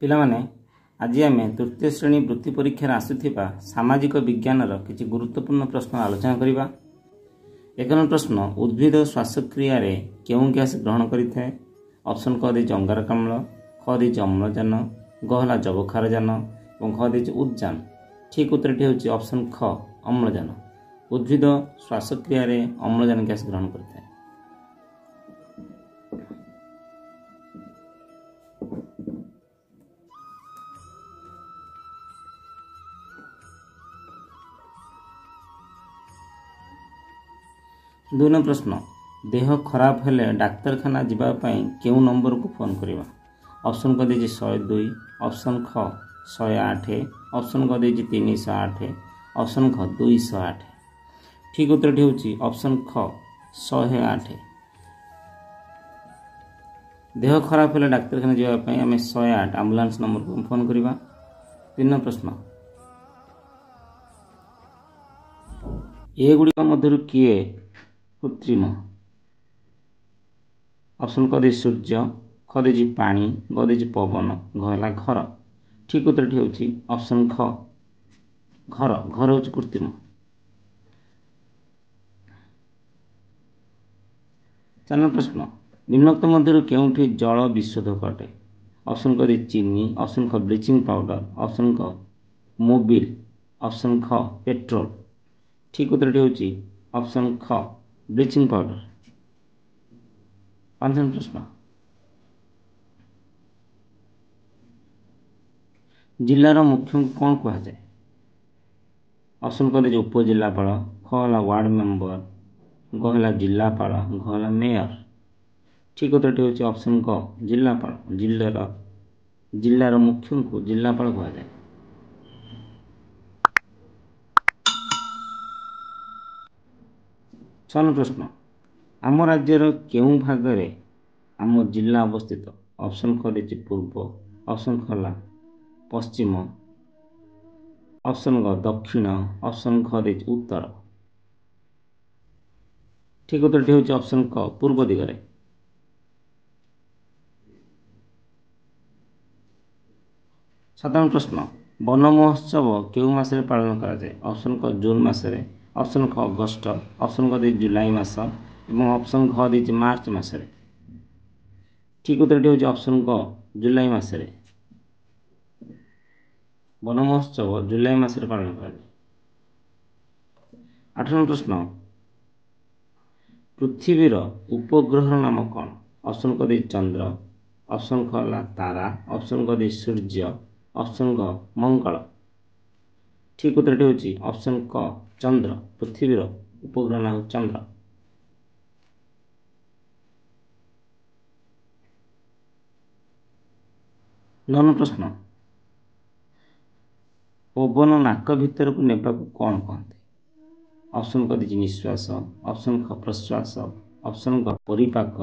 ପିଲାମାନେ ଆଜି ଆମେ ତୃତୀୟ ଶ୍ରେଣୀ ବୃତ୍ତି ପରୀକ୍ଷାରେ ଆସୁଥିବା ସାମାଜିକ ବିଜ୍ଞାନର କିଛି ଗୁରୁତ୍ୱପୂର୍ଣ୍ଣ ପ୍ରଶ୍ନ ଆଲୋଚନା କରିବା। ଏକ ନମ୍ବର ପ୍ରଶ୍ନ, ଉଦ୍ଭିଦ ଶ୍ୱାସକ୍ରିୟାରେ କେଉଁ ଗ୍ୟାସ୍ ଗ୍ରହଣ କରିଥାଏ? ଅପସନ୍ କ ଦେଇଛି ଅଙ୍ଗାରକାମ୍ଳ, ଖ ଦେଇଛି ଅମ୍ଳଜାନ, ଗ ହେଲା ଯବକ୍ଷାରଜାନ ଏବଂ ଘ ଦେଇଛି ଉଦ୍ଜାନ। ଠିକ୍ ଉତ୍ତରଟି ହେଉଛି ଅପସନ୍ ଖ ଅମ୍ଳଜାନ। ଉଦ୍ଭିଦ ଶ୍ୱାସକ୍ରିୟାରେ ଅମ୍ଳଜାନ ଗ୍ୟାସ୍ ଗ୍ରହଣ କରିଥାଏ। ଦୁଇ ନମ୍ବର ପ୍ରଶ୍ନ, ଦେହ ଖରାପ ହେଲେ ଡାକ୍ତରଖାନା ଯିବା ପାଇଁ କେଉଁ ନମ୍ବରକୁ ଫୋନ୍ କରିବା? ଅପସନ୍ କ ଦେଇଛି 102, ଅପସନ୍ ଖ 108, ଅପସନ୍ କ ଦେଇଛି 308, ଅପସନ୍ ଖ 208। ଠିକ୍ ଉତ୍ତରଟି ହେଉଛି ଅପସନ୍ ଖ 108। ଦେହ ଖରାପ ହେଲେ ଡାକ୍ତରଖାନା ଯିବା ପାଇଁ ଆମେ 108 ଆମ୍ବୁଲାନ୍ସ ନମ୍ବରକୁ ଫୋନ୍ କରିବା। 3 ନମ୍ବର ପ୍ରଶ୍ନ, ଏଗୁଡ଼ିକ ମଧ୍ୟରୁ କିଏ କୃତ୍ରିମ? ଅପସନ୍ କ ଦେଇଛି ସୂର୍ଯ୍ୟ, ଖ ଦେଇଛି ପାଣି, ଗ ଦେଇଛି ପବନ, ଘ ହେଲା ଘର। ଠିକ୍ ଉତ୍ତରଟି ହେଉଛି ଅପସନ୍ ଖ ଘର। ଘର ହେଉଛି କୃତ୍ରିମ। 4 ନମ୍ବର ପ୍ରଶ୍ନ, ନିମ୍ନୋକ୍ତ ମଧ୍ୟରୁ କେଉଁଠି ଜଳ ବିଶୋଧକ ଅଟେ? ଅପସନ୍ କ ଦେଇଛି ଚିନି, ଅପସନ୍ ଖ ବ୍ଲିଚିଂ ପାଉଡର, ଅପସନ୍ କ ମୋବିଲ୍, ଅପସନ୍ ଖ ପେଟ୍ରୋଲ। ଠିକ୍ ଉତ୍ତରଟି ହେଉଛି ଅପସନ୍ ଖ ବ୍ଲିଚିଂ ପାଉଡର। 5 ନମ୍ବର ପ୍ରଶ୍ନ, ଜିଲ୍ଲାର ମୁଖ୍ୟଙ୍କୁ କ'ଣ କୁହାଯାଏ? ଅପସନ୍ କ ଦେଇଛି ଉପଜିଲ୍ଲାପାଳ, ଖ ହେଲା ୱାର୍ଡ ମେମ୍ବର, ଗ ହେଲା ଜିଲ୍ଲାପାଳ, ଘ ହେଲା ମେୟର। ଠିକ୍ ଉତ୍ତରଟି ହେଉଛି ଅପସନ୍ କ ଜିଲ୍ଲାପାଳ। ଜିଲ୍ଲାର ମୁଖ୍ୟଙ୍କୁ ଜିଲ୍ଲାପାଳ କୁହାଯାଏ। 6 ନମ୍ବର ପ୍ରଶ୍ନ, ଆମ ରାଜ୍ୟର କେଉଁ ଭାଗରେ ଆମ ଜିଲ୍ଲା ଅବସ୍ଥିତ? ଅପସନ୍ ଖ ଦେଇଛି ପୂର୍ବ, ଅପସନ୍ ଖ ହେଲା ପଶ୍ଚିମ, ଅପସନ୍ ଗ ଦକ୍ଷିଣ, ଅପସନ୍ ଖ ଦେଇଛି ଉତ୍ତର। ଠିକ୍ ଉତ୍ତରଟି ହେଉଛି ଅପସନ୍ କ ପୂର୍ବ ଦିଗରେ। 7 ନମ୍ବର ପ୍ରଶ୍ନ, ବନ ମହୋତ୍ସବ କେଉଁ ମାସରେ ପାଳନ କରାଯାଏ? ଅପସନ୍ କ ଜୁନ୍ ମାସରେ, ଅପସନ୍ ଖ ଅଗଷ୍ଟ, ଅପସନ୍ କ ଦେଇଛି ଜୁଲାଇ ମାସ ଏବଂ ଅପସନ୍ ଘ ଦେଇଛି ମାର୍ଚ୍ଚ ମାସରେ। ଠିକ୍ ଉତ୍ତରଟି ହେଉଛି ଅପସନ୍ କ ଜୁଲାଇ ମାସରେ। ବନ ମହୋତ୍ସବ ଜୁଲାଇ ମାସରେ ପାଳନ କରାଯାଏ। 8 ନମ୍ବର ପ୍ରଶ୍ନ, ପୃଥିବୀର ଉପଗ୍ରହର ନାମ କ'ଣ? ଅପସନ୍ କ ଦେଇଛି ଚନ୍ଦ୍ର, ଅପସନ୍ ଖ ହେଲା ତାରା, ଅପସନ୍ କ ଦେଇଛି ସୂର୍ଯ୍ୟ, ଅପସନ୍ ଗ ମଙ୍ଗଳ। ଠିକ୍ ଉତ୍ତରଟି ହେଉଛି ଅପସନ୍ କ ଚନ୍ଦ୍ର। ପୃଥିବୀର ଉପଗ୍ରହ ନାମ ହେଉଛି ଚନ୍ଦ୍ର। 9 ନମ୍ବର ପ୍ରଶ୍ନ, ପବନ ନାକ ଭିତରକୁ ନେବାକୁ କ'ଣ କହନ୍ତି? ଅପସନ୍ କ ଦେଇଛି ନିଶ୍ୱାସ, ଅପସନ୍ ଖ ପ୍ରଶ୍ୱାସ, ଅପସନ୍ ଗ ପରିପାକ,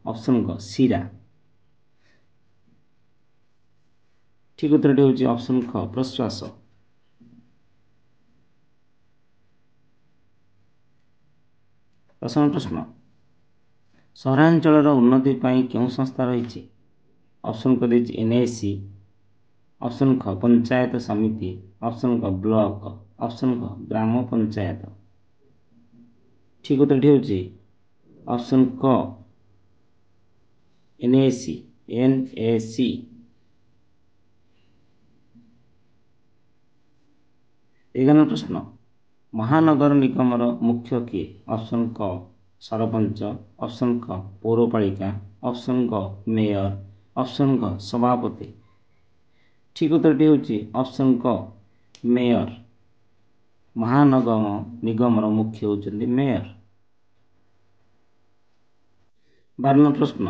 ଅପସନ୍ ଗ ଶିରା। ଠିକ୍ ଉତ୍ତରଟି ହେଉଛି ଅପସନ୍ ଖ ପ୍ରଶ୍ୱାସ। 10 ନମ୍ବର ପ୍ରଶ୍ନ, ସହରାଞ୍ଚଳର ଉନ୍ନତି ପାଇଁ କେଉଁ ସଂସ୍ଥା ରହିଛି? ଅପସନ୍ କ ଦେଇଛି NAC, ଅପସନ୍ ଖ ପଞ୍ଚାୟତ ସମିତି, ଅପସନ୍ କ ବ୍ଲକ, ଅପସନ୍ ଖ ଗ୍ରାମ ପଞ୍ଚାୟତ। ଠିକ୍ ଉତ୍ତରଟି ହେଉଛି ଅପସନ୍ କ NAC। 11 ପ୍ରଶ୍ନ, ମହାନଗର ନିଗମର ମୁଖ୍ୟ କିଏ? ଅପସନ୍ କ ସରପଞ୍ଚ, ଅପସନ୍ ଖ ପୌରପାଳିକା, ଅପସନ୍ ଗ ମେୟର, ଅପସନ୍ ଘ ସଭାପତି। ଠିକ୍ ଉତ୍ତରଟି ହେଉଛି ଅପସନ୍ କ ମେୟର। ମହାନଗର ନିଗମର ମୁଖ୍ୟ ହେଉଛନ୍ତି ମେୟର। 12 ନମ୍ବର ପ୍ରଶ୍ନ,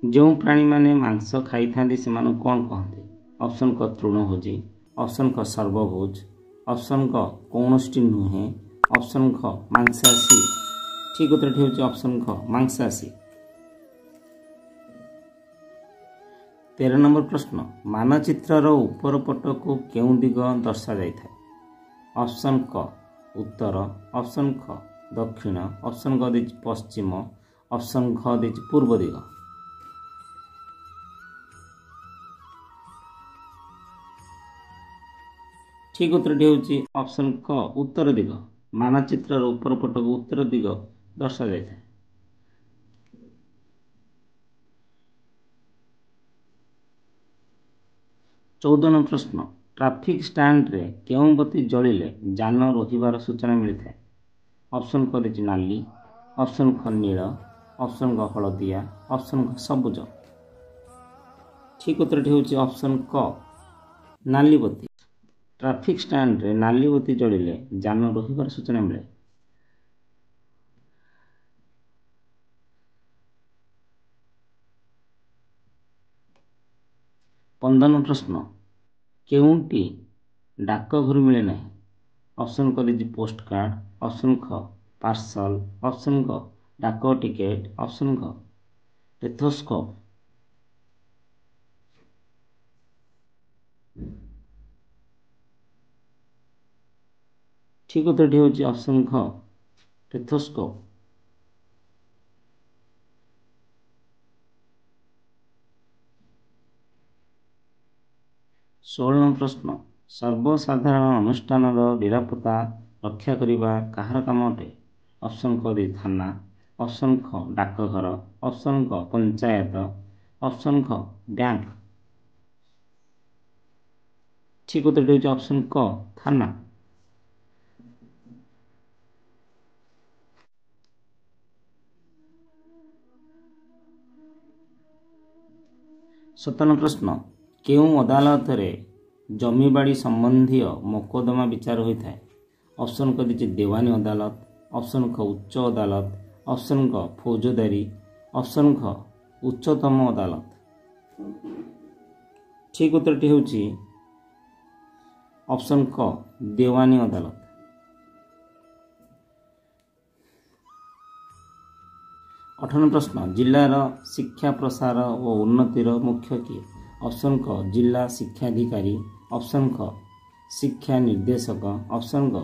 ଯେଉଁ ପ୍ରାଣୀମାନେ ମାଂସ ଖାଇଥାନ୍ତି ସେମାନଙ୍କୁ କ'ଣ କହନ୍ତି? ଅପସନ୍ କ ତୃଣଭୋଜୀ, ଅପସନ୍ ଖ ସର୍ବଭୋଜ, ଅପସନ୍ କ କୌଣସି ନୁହେଁ, ଅପସନ୍ ଖ ମାଂସାଶୀ। ଠିକ୍ ଉତ୍ତରଟି ହେଉଛି ଅପସନ୍ ଖ ମାଂସାଶୀ। 13 ନମ୍ବର ପ୍ରଶ୍ନ, ମାନଚିତ୍ରର ଉପର ପଟକୁ କେଉଁ ଦିଗ ଦର୍ଶାଯାଇଥାଏ? ଅପସନ୍ କ ଉତ୍ତର, ଅପସନ୍ ଖ ଦକ୍ଷିଣ, ଅପସନ୍ ଗ ଦେଇଛି ପଶ୍ଚିମ, ଅପସନ୍ ଘ ଦେଇଛି ପୂର୍ବ ଦିଗ। ଠିକ୍ ଉତ୍ତରଟି ହେଉଛି ଅପସନ୍ କ ଉତ୍ତର ଦିଗ। ମାନଚିତ୍ରର ଉପର ପଟକୁ ଉତ୍ତର ଦିଗ ଦର୍ଶାଯାଇଥାଏ। 14 ପ୍ରଶ୍ନ, ଟ୍ରାଫିକ୍ ଷ୍ଟାଣ୍ଡରେ କେଉଁ ବତି ଜଳିଲେ ଯାନ ରହିବାର ସୂଚନା ମିଳିଥାଏ? ଅପସନ୍ କ ଦେଇଛି ନାଲି, ଅପସନ୍ ଖ ନୀଳ, ଅପସନ୍ କ ହଳଦିଆ, ଅପସନ୍ କ ସବୁଜ। ଠିକ୍ ଉତ୍ତରଟି ହେଉଛି ଅପସନ୍ କ ନାଲି ବତି। ଟ୍ରାଫିକ୍ ଷ୍ଟାଣ୍ଡରେ ନାଲି ବତି ଜଳିଲେ ଯାନ ରହିବାର ସୂଚନା ମିଳେ। ପନ୍ଦର ପ୍ରଶ୍ନ, କେଉଁଟି ଡାକଘରୁ ମିଳେ ନାହିଁ? ଅପସନ୍ କ ଦେଇଛି ପୋଷ୍ଟ କାର୍ଡ଼, ଅପସନ୍ ଖ ପାର୍ସଲ, ଅପସନ୍ କ ଡାକ ଟିକେଟ, ଅପସନ୍ କ ଟେଥୋସ୍କୋପ। ଠିକ୍ ଉତ୍ତରଟି ହେଉଛି ଅପସନ୍ ଖ ଟେଥୋସ୍କୋପ। 16 ପ୍ରଶ୍ନ, ସର୍ବସାଧାରଣ ଅନୁଷ୍ଠାନର ନିରାପତ୍ତା ରକ୍ଷା କରିବା କାହାର କାମ ଅଟେ? ଅପସନ୍ କ ଦେଇଛି ଥାନା, ଅପସନ୍ ଖ ଡାକଘର, ଅପସନ୍ କ ପଞ୍ଚାୟତ, ଅପସନ୍ ଖ ବ୍ୟାଙ୍କ। ଠିକ୍ ଉତ୍ତରଟି ହେଉଛି ଅପସନ୍ କ ଥାନା। 17 ପ୍ରଶ୍ନ, କେଉଁ ଅଦାଲତରେ ଜମିବାଡ଼ି ସମ୍ବନ୍ଧୀୟ ମୋକଦ୍ଦମା ବିଚାର ହୋଇଥାଏ? ଅପସନ୍ କ ଦେଇଛି ଦେୱାନୀ ଅଦାଲତ, ଅପସନ୍ ଖ ଉଚ୍ଚ ଅଦାଲତ, ଅପସନ୍ କ ଫୌଜଦାରୀ, ଅପସନ୍ ଖ ଉଚ୍ଚତମ ଅଦାଲତ। ଠିକ୍ ଉତ୍ତରଟି ହେଉଛି ଅପସନ୍ କ ଦେୱାନୀ ଅଦାଲତ। 18 ପ୍ରଶ୍ନ, ଜିଲ୍ଲାର ଶିକ୍ଷା ପ୍ରସାର ଓ ଉନ୍ନତିର ମୁଖ୍ୟ କିଏ? ଅପସନ୍ କ ଜିଲ୍ଲା ଶିକ୍ଷାଧିକାରୀ, ଅପସନ୍ ଖ ଶିକ୍ଷା ନିର୍ଦ୍ଦେଶକ, ଅପସନ୍ କ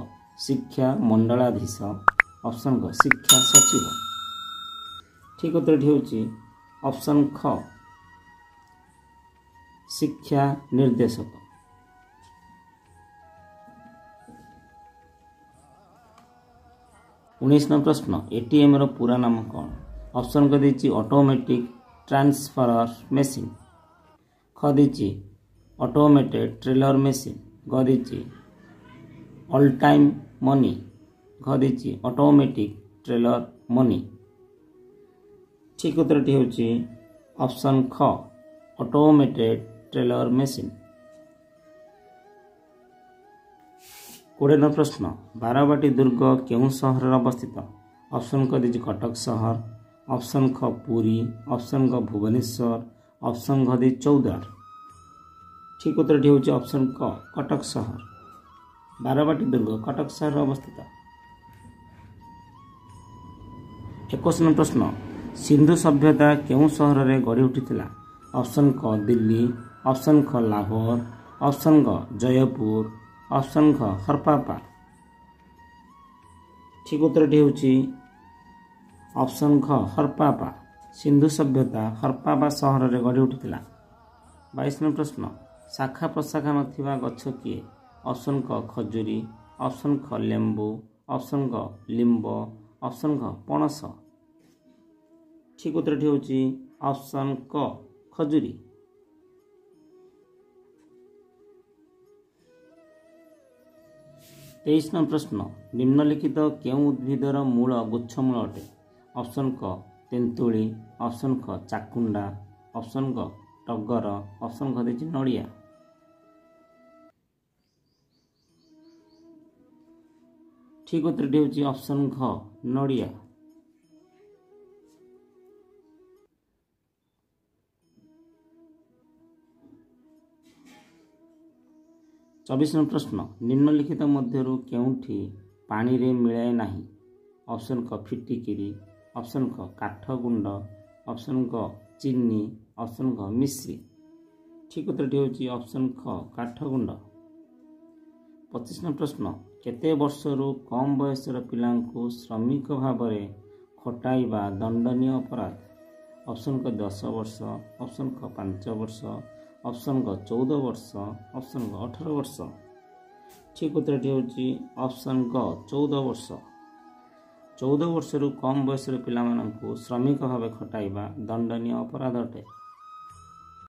ଶିକ୍ଷା ମଣ୍ଡଳାଧୀଶ, ଅପସନ୍ କ ଶିକ୍ଷା ସଚିବ। ଠିକ୍ ଉତ୍ତରଟି ହେଉଛି ଅପସନ୍ ଖ ଶିକ୍ଷା ନିର୍ଦ୍ଦେଶକ। 19 ପ୍ରଶ୍ନ, ଏଟିଏମ୍ ର ପୁରା ନାମ କ'ଣ? ଅପସନ୍ କ ଦେଇଛି ଅଟୋମେଟିକ୍ ଟ୍ରାନ୍ସଫର ମେସିନ୍, ଖ ଦେଇଛି ଅଟୋମେଟେଡ୍ ଟ୍ରେଲର ମେସିନ୍, ଗ ଦେଇଛି ଅଲ୍ ଟାଇମ୍ ମନି, ଘ ଦେଇଛି ଅଟୋମେଟିକ୍ ଟ୍ରେଲର ମନି। ଠିକ୍ ଉତ୍ତରଟି ହେଉଛି ଅପସନ୍ ଖ ଅଟୋମେଟେଡ୍ ଟ୍ରେଲର ମେସିନ୍। 20 ପ୍ରଶ୍ନ, ବାରବାଟୀ ଦୁର୍ଗ କେଉଁ ସହରରେ ଅବସ୍ଥିତ? ଅପସନ୍ କ ଦେଇଛି କଟକ ସହର, ଅପସନ୍ ଖ ପୁରୀ, ଅପସନ୍ କ ଭୁବନେଶ୍ୱର, ଅପସନ୍ ଘ ଦେଇଛି ଚୌଦ୍ୱାର। ଠିକ୍ ଉତ୍ତରଟି ହେଉଛି ଅପସନ୍ କ କଟକ ସହର। ବାରବାଟୀ ଦୁର୍ଗ କଟକ ସହରରେ ଅବସ୍ଥିତ। 21 ପ୍ରଶ୍ନ, ସିନ୍ଧୁ ସଭ୍ୟତା କେଉଁ ସହରରେ ଗଢ଼ି ଉଠିଥିଲା? ଅପସନ୍ କ ଦିଲ୍ଲୀ, ଅପସନ୍ ଖ ଲାହୋର, ଅପସନ୍ କ ଜୟପୁର, ଅପସନ୍ ଖ ହରପ୍ପା। ଠିକ୍ ଉତ୍ତରଟି ହେଉଛି ଅପସନ୍ ଖ ହରପ୍ପା। ସିନ୍ଧୁ ସଭ୍ୟତା ହରପ୍ପା ସହରରେ ଗଢ଼ି ଉଠିଥିଲା। 22 ପ୍ରଶ୍ନ, ଶାଖା ପ୍ରଶାଖା ନଥିବା ଗଛ କିଏ? ଅପସନ୍ କ ଖଜୁରୀ, ଅପସନ୍ ଖ ଲେମ୍ବୁ, ଅପସନ୍ କ ଲିମ୍ବ, ଅପସନ୍ ଖ ପଣସ। ଠିକ୍ ଉତ୍ତରଟି ହେଉଛି ଅପସନ୍ କ ଖଜୁରୀ। 23 ପ୍ରଶ୍ନ, ନିମ୍ନଲିଖିତ କେଉଁ ଉଦ୍ଭିଦର ମୂଳ ଗୁଚ୍ଛମୂଳ ଅଟେ? ଅପସନ୍ କ ତେନ୍ତୁଳି, ଅପସନ୍ ଖ ଚାକୁଣ୍ଡା, ଅପସନ୍ କ ଟଗର, ଅପସନ୍ ଖ ଦେଇଛି ନଡ଼ିଆ। ଠିକ୍ ଉତ୍ତରଟି ହେଉଛି ଅପସନ୍ ଖ ନଡ଼ିଆ। 24 ପ୍ରଶ୍ନ, ନିମ୍ନଲିଖିତ ମଧ୍ୟରୁ କେଉଁଠି ପାଣିରେ ମିଳାଏ ନାହିଁ? ଅପସନ୍ କ ଫିଟିକିରି, ଅପସନ୍ ଖ କାଠଗୁଣ୍ଡ, ଅପସନ୍ କ ଚିନି, ଅପସନ୍ ଖ ମିଶ୍ରି। ଠିକ୍ ଉତ୍ତରଟି ହେଉଛି ଅପସନ୍ ଖ କାଠଗୁଣ୍ଡ। 25 ପ୍ରଶ୍ନ, କେତେ ବର୍ଷରୁ କମ୍ ବୟସର ପିଲାଙ୍କୁ ଶ୍ରମିକ ଭାବରେ ଖଟାଇବା ଦଣ୍ଡନୀୟ ଅପରାଧ? ଅପସନ୍ କ 10 ବର୍ଷ, ଅପସନ୍ ଖ 5 ବର୍ଷ, ଅପସନ୍ କ 14 ବର୍ଷ, ଅପସନ୍ କ 18 ବର୍ଷ। ଠିକ୍ ଉତ୍ତରଟି ହେଉଛି ଅପସନ୍ ଗ 14 ବର୍ଷ। 14 ବର୍ଷରୁ କମ୍ ବୟସର ପିଲାମାନଙ୍କୁ ଶ୍ରମିକ ଭାବେ ଖଟାଇବା ଦଣ୍ଡନୀୟ ଅପରାଧ ଅଟେ।